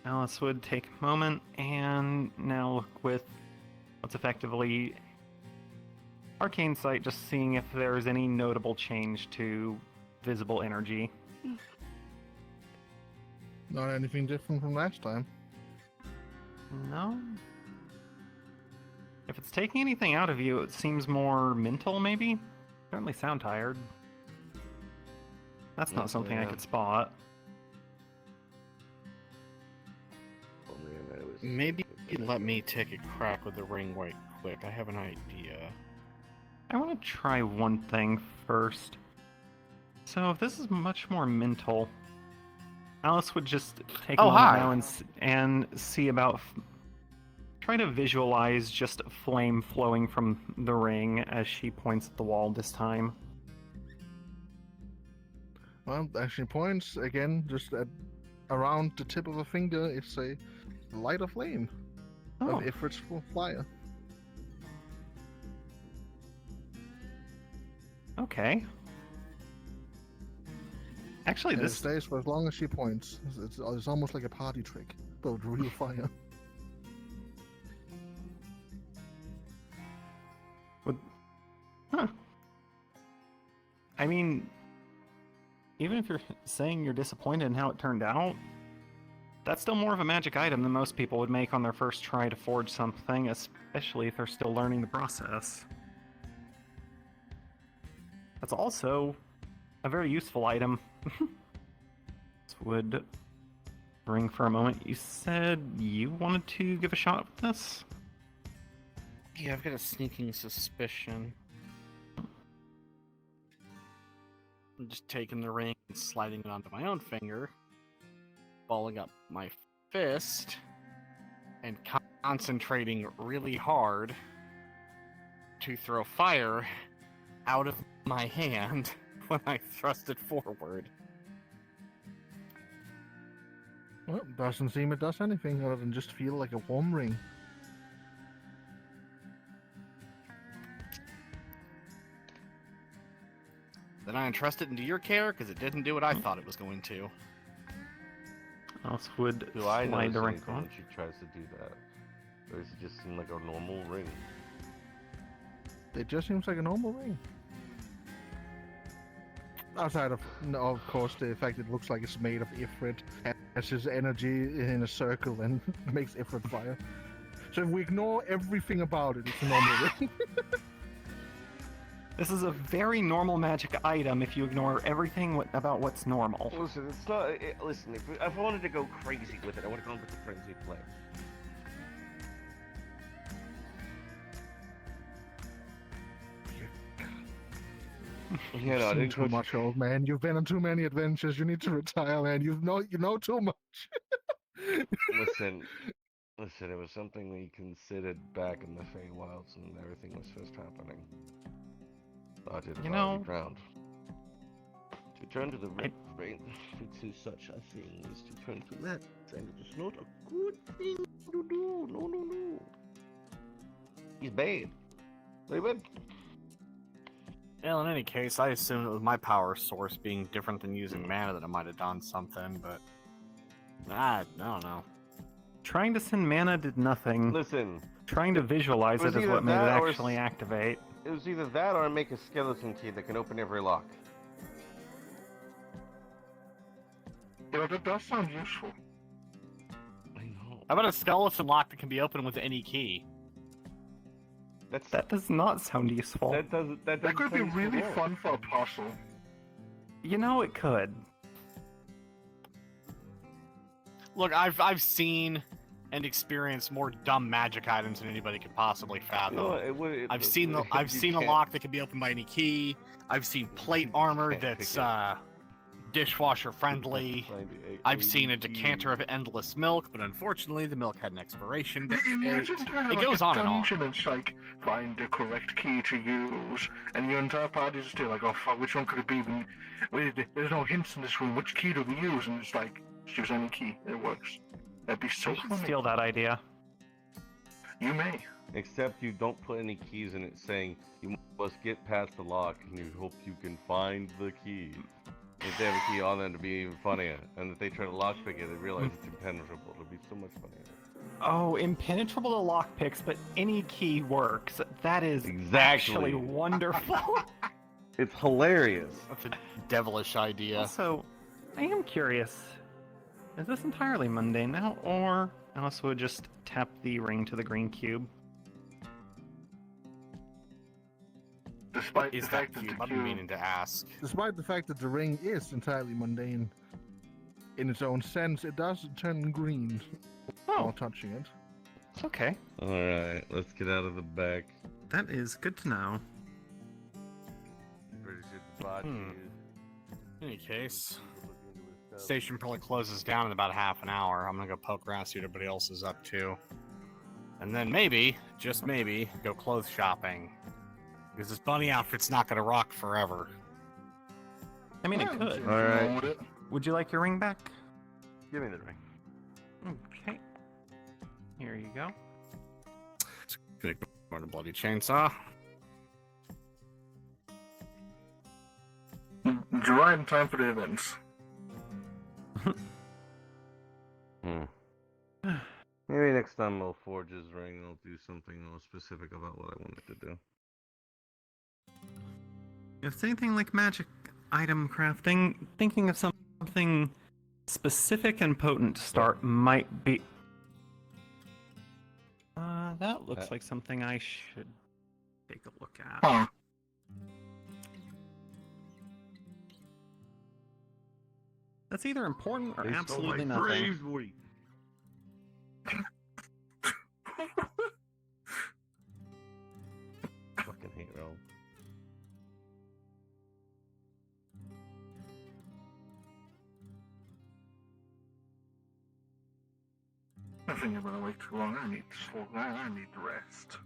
Alice would take a moment and now look with what's effectively Arcane Sight, just seeing if there's any notable change to visible energy. Not anything different from last time. No. If it's taking anything out of you, it seems more mental, maybe? Certainly sound tired. That's not something I could spot. Maybe let me take a crack with the ring right quick. I have an idea. I want to try one thing first. So if this is much more mental, Alice would just take a moment now and see about... Try to visualize just flame flowing from the ring as she points at the wall this time. Well, actually points, again, just around the tip of a finger, it's a light of flame. Of Ifrit's fire. Okay. Actually, and this it stays for as long as she points. It's almost like a party trick, but with real fire. Huh. I mean, even if you're saying you're disappointed in how it turned out, that's still more of a magic item than most people would make on their first try to forge something, especially if they're still learning the process. That's also a very useful item. This would ring for a moment. You said you wanted to give a shot with this? Yeah, I've got a sneaking suspicion. I'm just taking the ring and sliding it onto my own finger, balling up my fist, and concentrating really hard to throw fire out of my hand when I thrust it forward. Well, doesn't seem it does anything other than just feel like a warm ring. Then I entrust it into your care because it didn't do what I thought it was going to. Alice would Do I slide the notice ring anything on. when she tries to do that? Or does it just seem like a normal ring? It just seems like a normal ring. Outside of, no, of course, the fact it looks like it's made of Ifrit, has his energy in a circle and makes Ifrit fire. So if we ignore everything about it, it's a normal ring. This is a very normal magic item if you ignore everything about what's normal. Listen, it's not. Listen, if I wanted to go crazy with it, I would have gone with the frenzy play. You've seen too much, old man. You've been on too many adventures. You need to retire, man. You know too much. Listen, it was something we considered back in the Feywilds when everything was first happening. Thought it already drowned. To turn to the red brain to such a thing is to turn to that, and it is not a good thing to do. No. He's bad. Very bad. Well, in any case, I assumed it was my power source being different than using mana that I might have done something, but I don't know. Trying to send mana did nothing. Listen. Trying to visualize it is what made it actually activate. It was either that or I make a skeleton key that can open every lock. Yeah, that does sound useful. I know. How about a skeleton lock that can be opened with any key? That does not sound useful. That doesn't. That could be really fun for a puzzle. You know it could. Look, I've seen and experienced more dumb magic items than anybody could possibly fathom. You know what, it would- it- I've seen you a can't- lock that can be opened by any key. I've seen plate armor can't that's pick it. dishwasher friendly. Find the I've seen a decanter of endless milk, but unfortunately the milk had an expiration date. It goes on and on. And it's like, find the correct key to use, and your entire party is still like, oh fuck, which one could it be? There's no hints in this room, which key do we use? And it's like, just use any key, it works. That'd be so funny. Steal that idea. You may. Except you don't put any keys in it saying you must get past the lock and you hope you can find the key. If they have a key on them to be even funnier, and if they try to lockpick it, they realize it's impenetrable. It'll be so much funnier. Oh, impenetrable to lockpicks, but any key works. That is Exactly. actually wonderful. It's hilarious. That's a devilish idea. Also, I am curious. Is this entirely mundane now, or Alice would just tap the ring to the green cube? Despite Is the that fact that cube? the I've been meaning to ask. Despite the fact that the ring is entirely mundane in its own sense, it does turn green while touching it. Okay. Alright, let's get out of the back. That is good to know. Pretty sure the bot is. In any case, station probably closes down in about half an hour. I'm gonna go poke around, see what everybody else is up to. And then maybe, just maybe, go clothes shopping. Because this bunny outfit's not gonna rock forever. I mean, it could. Alright. Would you like your ring back? Give me the ring. Okay. Here you go. Gonna ignore the bloody chainsaw. You're right in time for the events. Maybe next time I'll forge his ring, I'll do something more specific about what I wanted to do. If it's anything like magic item crafting, thinking of something specific and potent to start might be... that looks like something I should take a look at. Huh. That's either important or They stole absolutely my nothing. Braves week. Fucking hero. I think I'm gonna wait too long. I need to slow down. I need to rest.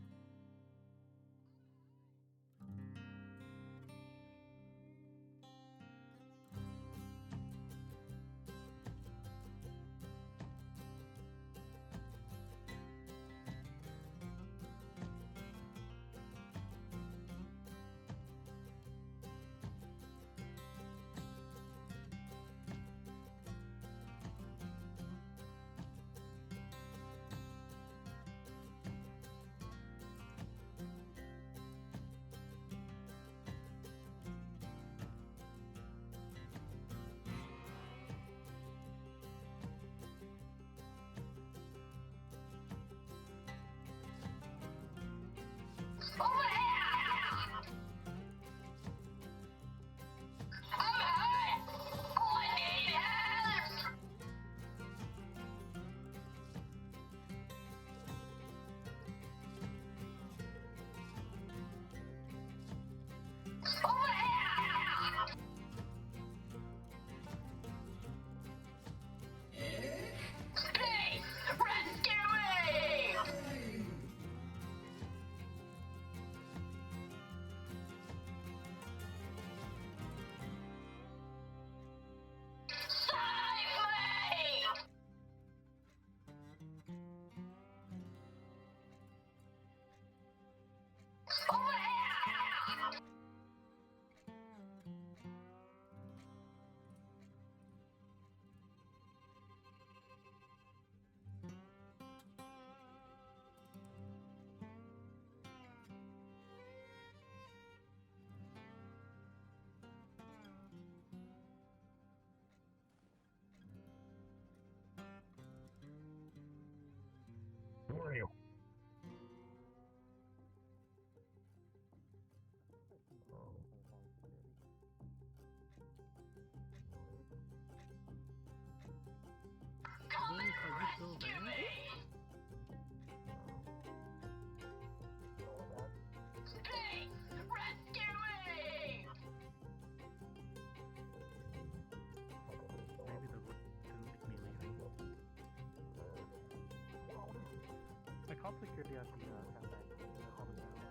called security at the cafe.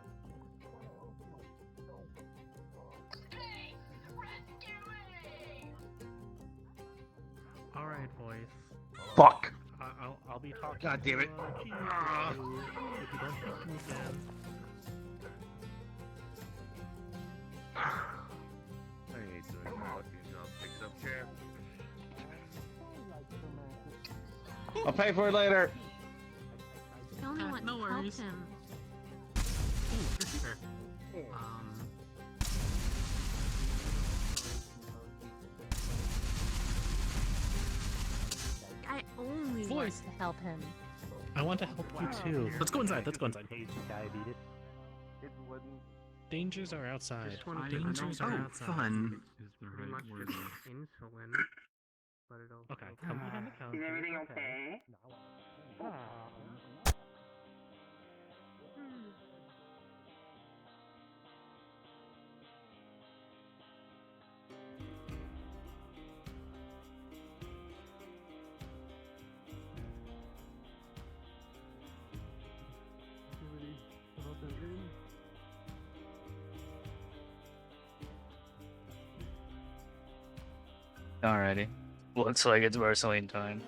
All right, boys. Fuck. I'll be talking. God damn it. To you if you don't talk to me again. I ain't doing a fucking job. Fix up chair. I'll pay for it later. I only want no to help worries. him. Sure. I only want Voice. to help him. I want to help you too. Let's go inside. Let's go inside. Diabetes. It wasn't. Dangers are outside. Just wanted to Dangers know- are Oh, outside. fun. It's pretty much just insulin, but it'll. Okay, come behind the counter. Is everything okay? Alrighty. Looks like it's wrestling time.